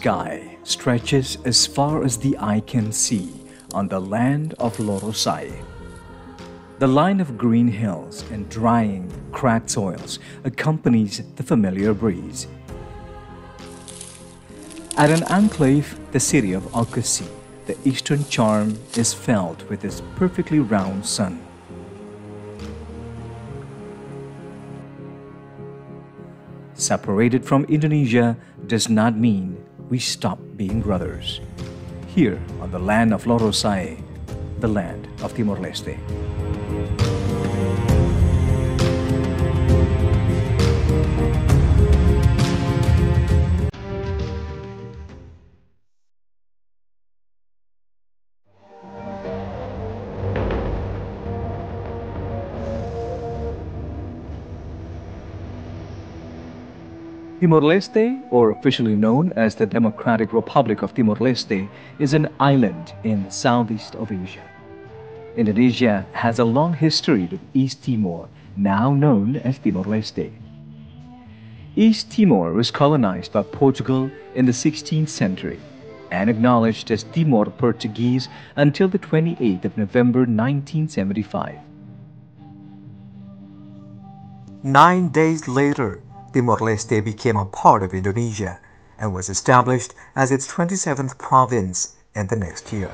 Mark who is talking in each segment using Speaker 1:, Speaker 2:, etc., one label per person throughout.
Speaker 1: sky stretches as far as the eye can see on the land of Lorosai. The line of green hills and drying, cracked soils accompanies the familiar breeze. At an enclave, the city of Okasi, the eastern charm is felt with its perfectly round sun. Separated from Indonesia does not mean we stop being brothers. Here on the land of Lorosai, the land of Timor-Leste. Timor-Leste, or officially known as the Democratic Republic of Timor-Leste, is an island in the southeast of Asia. Indonesia has a long history with East Timor, now known as Timor-Leste. East Timor was colonized by Portugal in the 16th century and acknowledged as Timor Portuguese until the 28th of November 1975.
Speaker 2: 9 days later, Timor-Leste became a part of Indonesia and was established as its 27th province in the next year.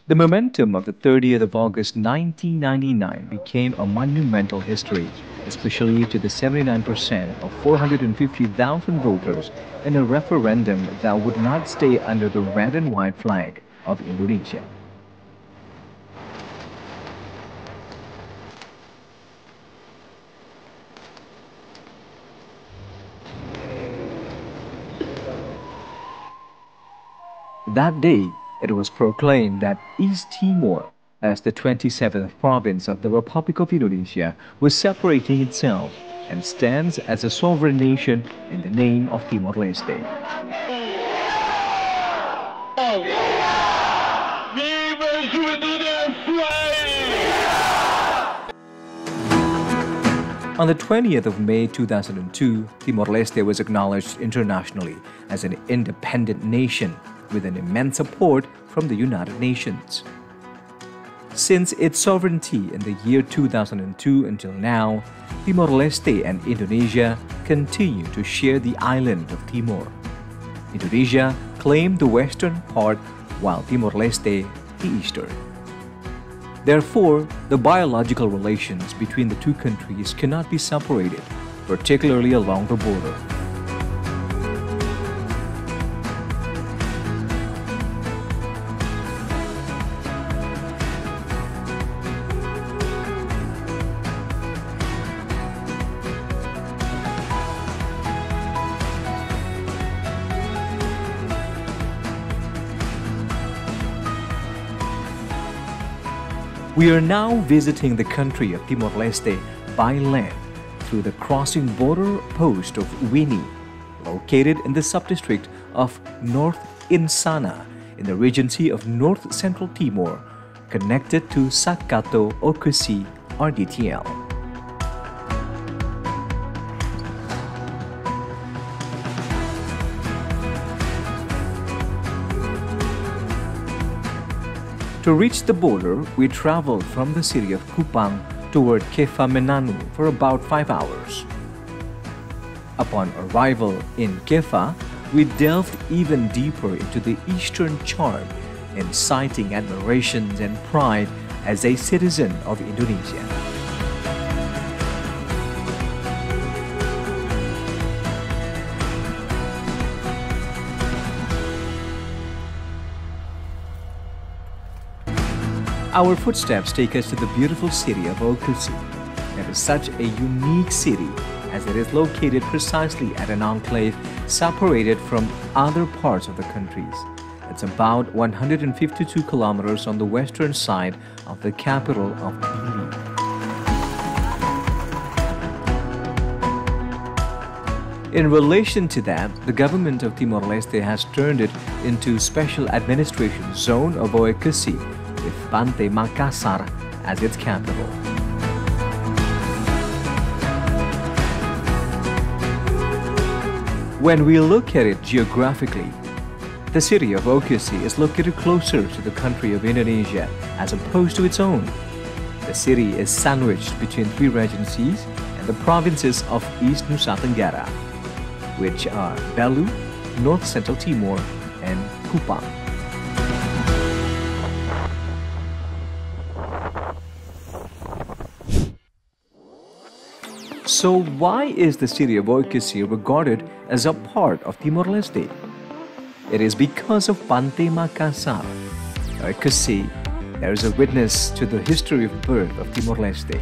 Speaker 1: The momentum of the 30th of August 1999 became a monumental history, especially to the 79% of 450,000 voters in a referendum that would not stay under the red and white flag of Indonesia. That day, it was proclaimed that East Timor, as the 27th province of the Republic of Indonesia, was separating itself and stands as a sovereign nation in the name of Timor-Leste. On the 20th of May 2002, Timor-Leste was acknowledged internationally as an independent nation with an immense support from the United Nations. Since its sovereignty in the year 2002 until now, Timor-Leste and Indonesia continue to share the island of Timor. Indonesia claimed the western part while Timor-Leste the eastern. Therefore, the biological relations between the two countries cannot be separated, particularly along the border. We are now visiting the country of Timor-Leste by land through the crossing border post of Wini, located in the subdistrict of North Insana in the Regency of North Central Timor, connected to Sakato Okasi RDTL. To reach the border, we traveled from the city of Kupang toward Kefa Menanu for about 5 hours. Upon arrival in Kefa, we delved even deeper into the eastern charm, inciting admiration and pride as a citizen of Indonesia. Our footsteps take us to the beautiful city of Okasi. It is such a unique city as it is located precisely at an enclave separated from other parts of the countries. It's about 152 kilometers on the western side of the capital of Dili. In relation to that, the government of Timor-Leste has turned it into Special Administration Zone of Oekasi, with Pantai Makassar as its capital. When we look at it geographically, the city of Oekasi is located closer to the country of Indonesia as opposed to its own. The city is sandwiched between three regencies and the provinces of East Nusa Tenggara, which are Belu, North Central Timor, and Kupang. So why is the city of Oekasi regarded as a part of Timor-Leste? It is because of Pantai Makassar. Oekasi bears a witness to the history of birth of Timor-Leste.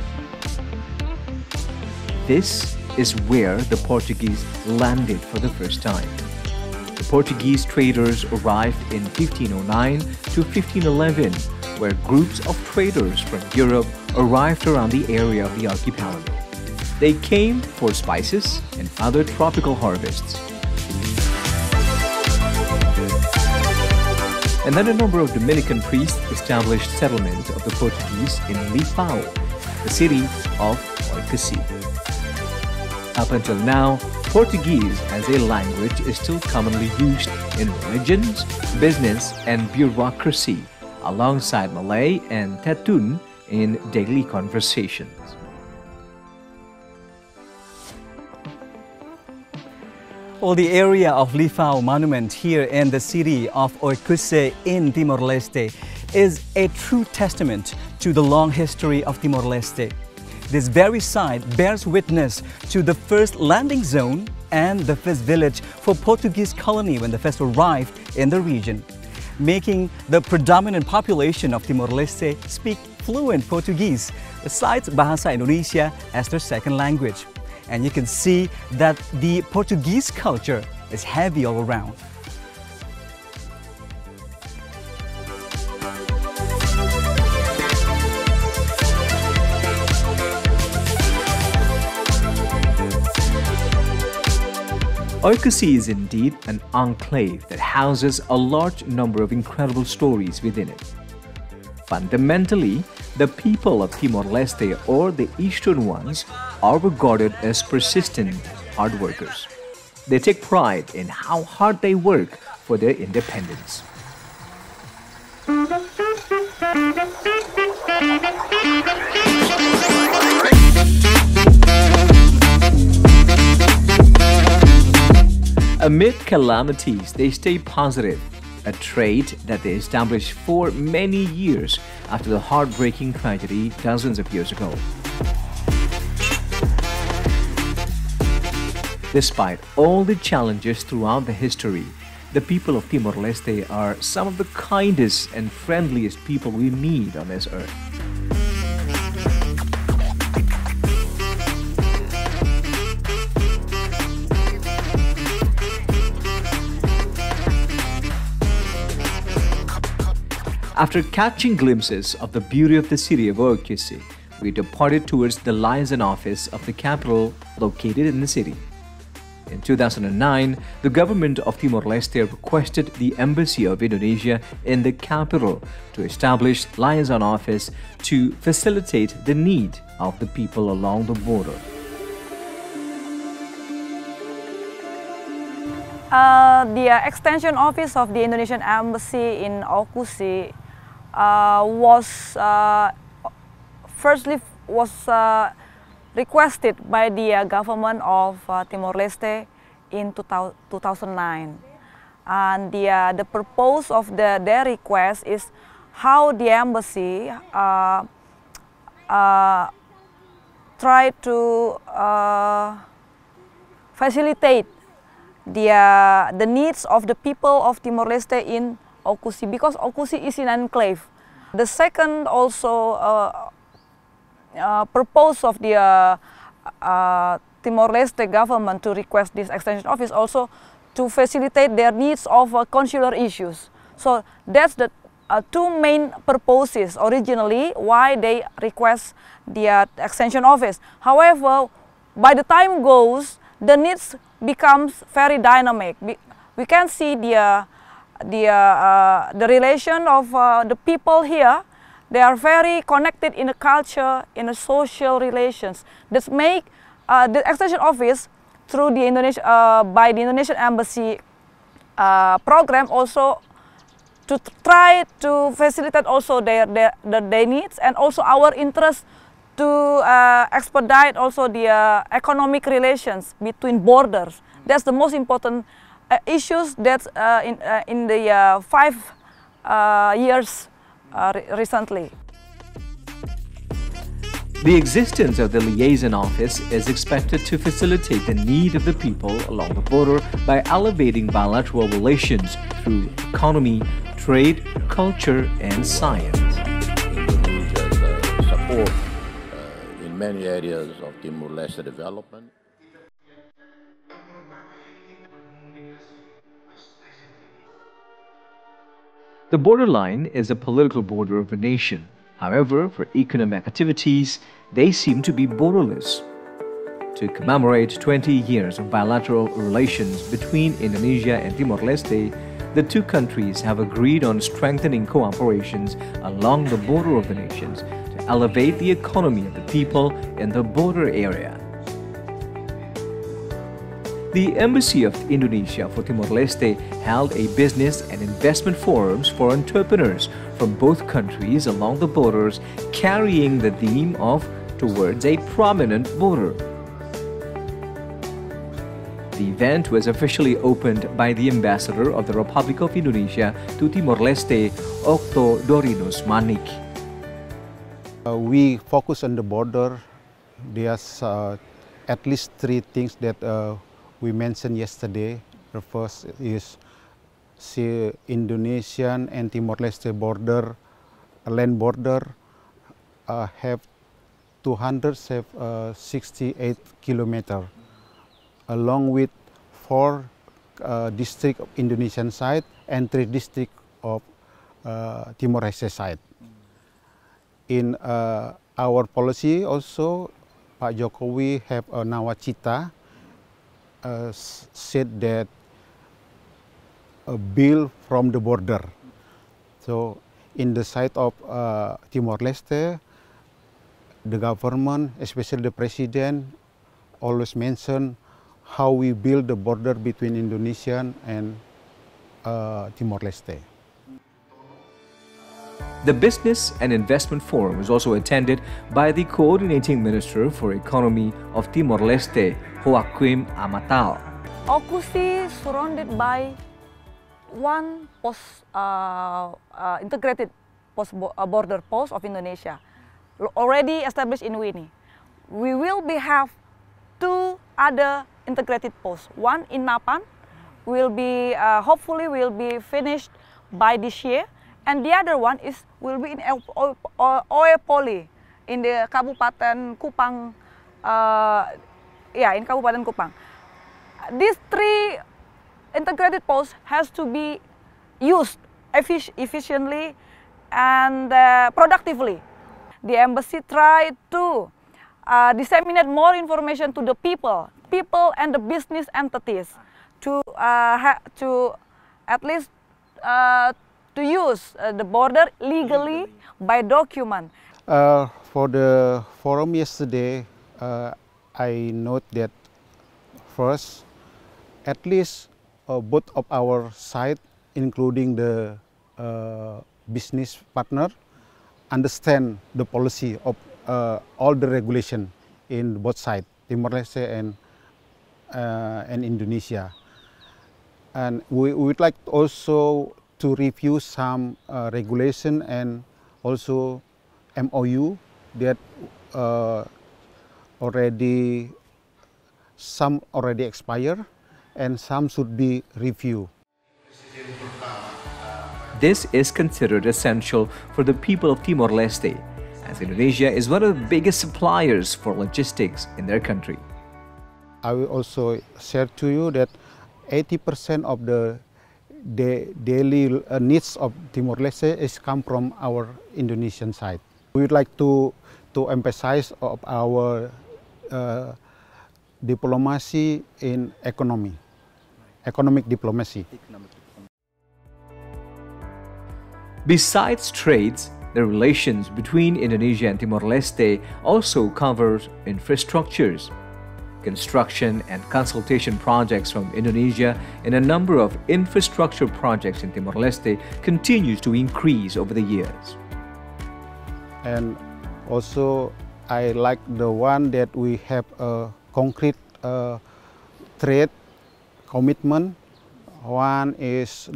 Speaker 1: This is where the Portuguese landed for the first time. The Portuguese traders arrived in 1509 to 1511, where groups of traders from Europe arrived around the area of the archipelago. They came for spices and other tropical harvests. And then a number of Dominican priests established settlement of the Portuguese in Lifao, the city of Oekasi. Up until now, Portuguese as a language is still commonly used in religions, business, and bureaucracy, alongside Malay and Tetun in daily conversations.
Speaker 3: Well, the area of Lifao Monument here in the city of Oekasi in Timor-Leste is a true testament to the long history of Timor-Leste. This very site bears witness to the first landing zone and the first village for Portuguese colony when they first arrived in the region, making the predominant population of Timor-Leste speak fluent Portuguese, besides Bahasa Indonesia as their second language. And you can see that the Portuguese culture is heavy all around.
Speaker 1: Oekasi is indeed an enclave that houses a large number of incredible stories within it. Fundamentally, the people of Timor-Leste, or the eastern ones, are regarded as persistent hard workers. They take pride in how hard they work for their independence. Amid calamities, they stay positive, a trait that they established for many years after the heartbreaking tragedy dozens of years ago. Despite all the challenges throughout the history, the people of Timor-Leste are some of the kindest and friendliest people we meet on this earth. After catching glimpses of the beauty of the city of Oekasi, we departed towards the liaison office of the capital located in the city. In 2009, the government of Timor-Leste requested the Embassy of Indonesia in the capital to establish liaison office to facilitate the need of the people along the border.
Speaker 4: The extension office of the Indonesian Embassy in Oekasi was requested by the government of Timor-Leste in 2009, and the purpose of their request is how the embassy try to facilitate the needs of the people of Timor-Leste in Oekasi, because Oekasi is an enclave. The second also purpose of the Timor-Leste government to request this extension office also to facilitate their needs of consular issues. So that's the two main purposes originally why they request the extension office. However, by the time goes, the needs becomes very dynamic. We can see the relation of the people here. They are very connected in the culture, in the social relations. That make the extension office through the by the Indonesian embassy program also to try to facilitate also their needs and also our interest to expedite also the economic relations between borders. That's the most important issues that in the 5 years recently.
Speaker 1: The existence of the liaison office is expected to facilitate the need of the people along the border by elevating bilateral relations through economy, trade, culture, and science.
Speaker 5: Indonesia's support in many areas of Timor-Leste development.
Speaker 1: The borderline is a political border of a nation. However, for economic activities, they seem to be borderless. To commemorate 20 years of bilateral relations between Indonesia and Timor-Leste, the two countries have agreed on strengthening cooperations along the border of the nations to elevate the economy of the people in the border area. The Embassy of Indonesia for Timor-Leste held a business and investment forums for entrepreneurs from both countries along the borders, carrying the theme of "Towards a Prominent Border." The event was officially opened by the Ambassador of the Republic of Indonesia to Timor-Leste, Okto Dorinus Manik.
Speaker 6: We focus on the border. There's at least 3 things that we mentioned yesterday. The first is the Indonesian and Timor-Leste border, land border, have 268 kilometers, along with 4 districts of Indonesian side and 3 districts of Timor-Leste side. In our policy also, Pak Jokowi have a nawacita said that a bill from the border. So in the side of Timor-Leste, the government, especially the president, always mention how we build the border between Indonesia and Timor-Leste.
Speaker 1: The Business and Investment Forum was also attended by the Coordinating Minister for Economy of Timor-Leste, Joaquim Amatal.
Speaker 4: Okusi surrounded by one integrated border post of Indonesia, already established in Wini. We will have 2 other integrated posts. One in Napan will be hopefully will be finished by this year, and the other one will be in Oepoli in the Kabupaten Kupang. In Kabupaten Kupang. These 3 integrated posts has to be used efficiently and productively. The embassy tried to disseminate more information to the people and the business entities to at least to use the border legally by document.
Speaker 6: For the forum yesterday, I note that first, at least both of our side, including the business partner, understand the policy of all the regulation in both sides, Timor-Leste and Indonesia. And we would like also to review some regulation and also MOU that some already expire and some should be reviewed.
Speaker 1: This is considered essential for the people of Timor-Leste, as Indonesia is one of the biggest suppliers for logistics in their country.
Speaker 6: I will also share to you that 80% of the daily needs of Timor-Leste is come from our Indonesian side. We would like to emphasize of our diplomacy in economic diplomacy.
Speaker 1: Besides trades, the relations between Indonesia and Timor-Leste also covers infrastructures. Construction and consultation projects from Indonesia and a number of infrastructure projects in Timor-Leste continues to increase over the years.
Speaker 6: And also, I like the one that we have a concrete trade commitment. One is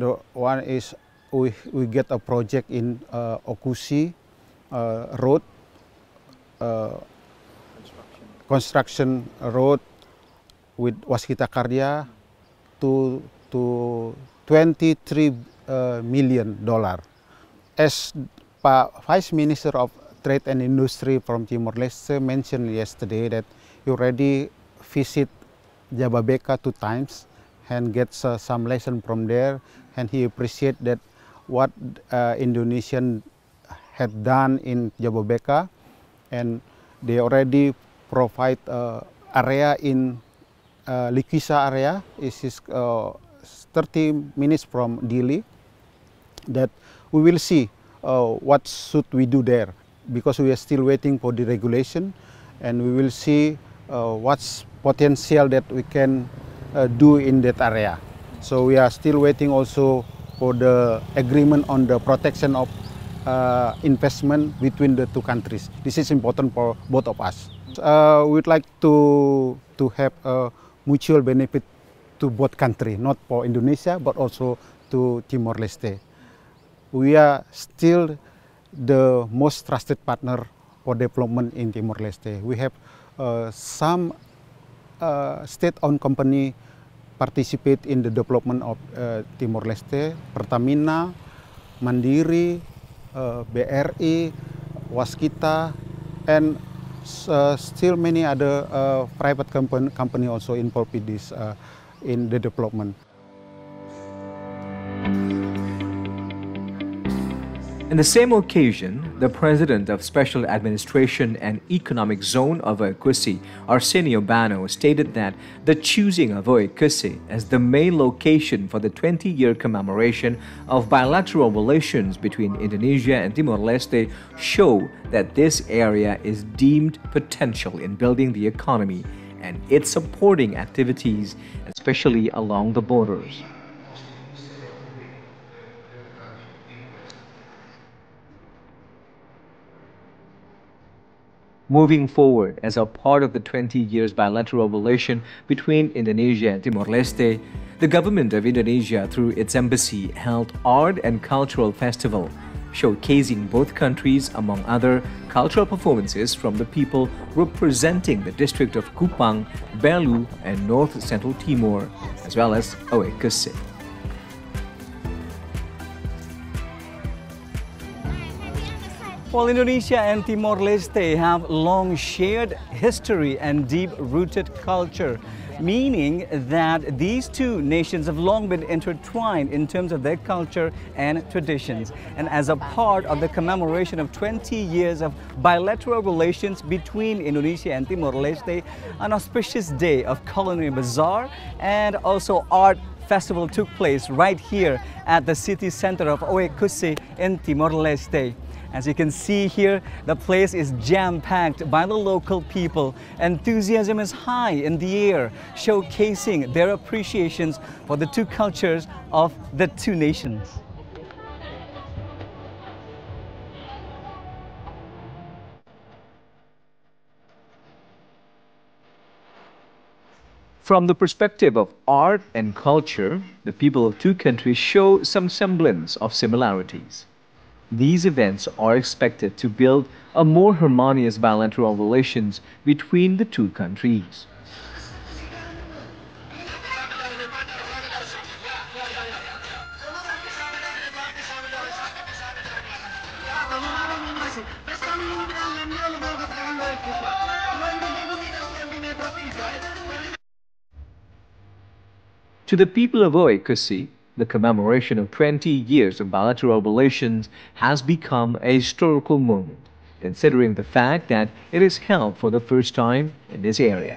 Speaker 6: we get a project in Okusi road, construction road with Waskita Karya to $23 million. As Vice Minister of Trade and Industry from Timor-Leste mentioned yesterday that he already visit Jababeka 2 times and gets some lesson from there, and he appreciate that what Indonesian had done in Jababeka, and they already provide area in Likisa area. It is 30 minutes from Dili. That we will see what should we do there, because we are still waiting for the regulation, and we will see what's potential that we can do in that area. So we are still waiting also for the agreement on the protection of investment between the 2 countries. This is important for both of us. We would like to have a mutual benefit to both countries, not for Indonesia but also to Timor-Leste. We are still the most trusted partner for development in Timor-Leste. We have some state-owned company participate in the development of Timor-Leste: Pertamina, Mandiri, BRI, Waskita, and still many other private company also involved in this in the development.
Speaker 1: On the same occasion, the President of Special Administration and Economic Zone of Okusi, Arsenio Bano, stated that the choosing of Okusi as the main location for the 20-year commemoration of bilateral relations between Indonesia and Timor-Leste show that this area is deemed potential in building the economy and its supporting activities, especially along the borders. Moving forward, as a part of the 20 years bilateral relation between Indonesia and Timor-Leste, the government of Indonesia, through its embassy, held art and cultural festival, showcasing both countries, among other cultural performances from the people representing the district of Kupang, Belu, and North Central Timor, as well as Okusi.
Speaker 3: Well, Indonesia and Timor-Leste have long shared history and deep-rooted culture, meaning that these 2 nations have long been intertwined in terms of their culture and traditions. And as a part of the commemoration of 20 years of bilateral relations between Indonesia and Timor-Leste, an auspicious day of culinary bazaar and also art festival took place right here at the city center of Okusi in Timor-Leste. As you can see here, the place is jam-packed by the local people. Enthusiasm is high in the air, showcasing their appreciations for the 2 cultures of the 2 nations.
Speaker 1: From the perspective of art and culture, the people of 2 countries show some semblance of similarities. These events are expected to build a more harmonious bilateral relations between the 2 countries. To the people of Okusi, the commemoration of 20 years of bilateral relations has become a historical moment. considering the fact that it is held for the first time in this area.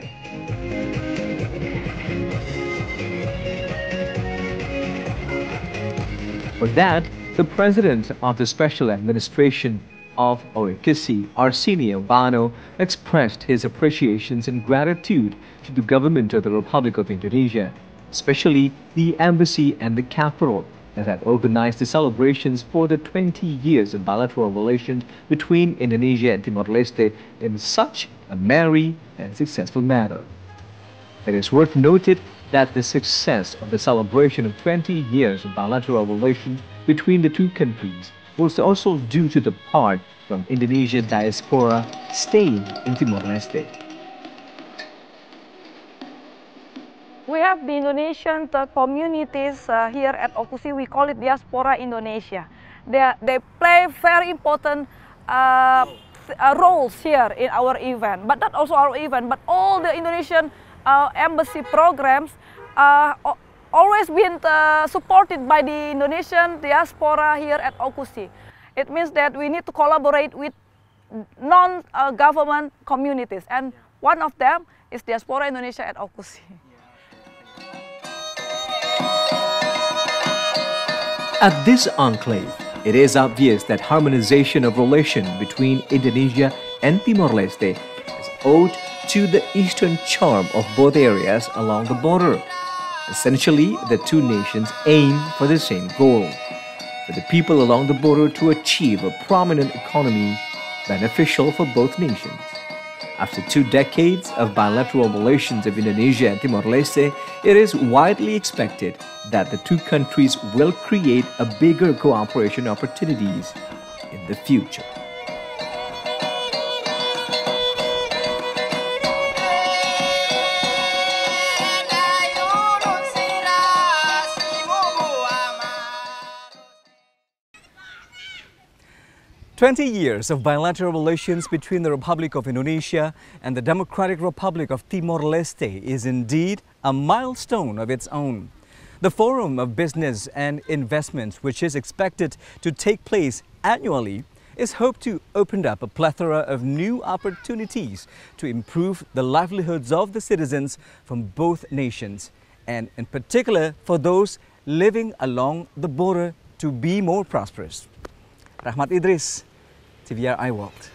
Speaker 1: For that, the President of the Special Administration of OICC, Arsenio Bano, expressed his appreciations and gratitude to the government of the Republic of Indonesia, especially the embassy and the capital, that had organized the celebrations for the 20 years of bilateral relations between Indonesia and Timor-Leste in such a merry and successful manner. It is worth noting that the success of the celebration of 20 years of bilateral relations between the two countries was also due to the part from Indonesian diaspora staying in Timor-Leste.
Speaker 4: We have the Indonesian communities here at OICC. We call it Diaspora Indonesia. They play very important roles here in our event, but not also our event, but all the Indonesian embassy programs always been supported by the Indonesian diaspora here at OICC. It means that we need to collaborate with non-government communities, and one of them is Diaspora Indonesia at OICC.
Speaker 1: At this enclave, it is obvious that harmonization of relation between Indonesia and Timor-Leste is owed to the eastern charm of both areas along the border. Essentially, the two nations aim for the same goal, for the people along the border to achieve a prominent economy beneficial for both nations. After 2 decades of bilateral relations of Indonesia and Timor-Leste, it is widely expected that the two countries will create a bigger cooperation opportunities in the future.
Speaker 3: "20 years of bilateral relations between the Republic of Indonesia and the Democratic Republic of Timor-Leste is indeed a milestone of its own. The Forum of Business and Investment, which is expected to take place annually, is hoped to open up a plethora of new opportunities to improve the livelihoods of the citizens from both nations, and in particular for those living along the border to be more prosperous." Rahmat Idris, TVRI World.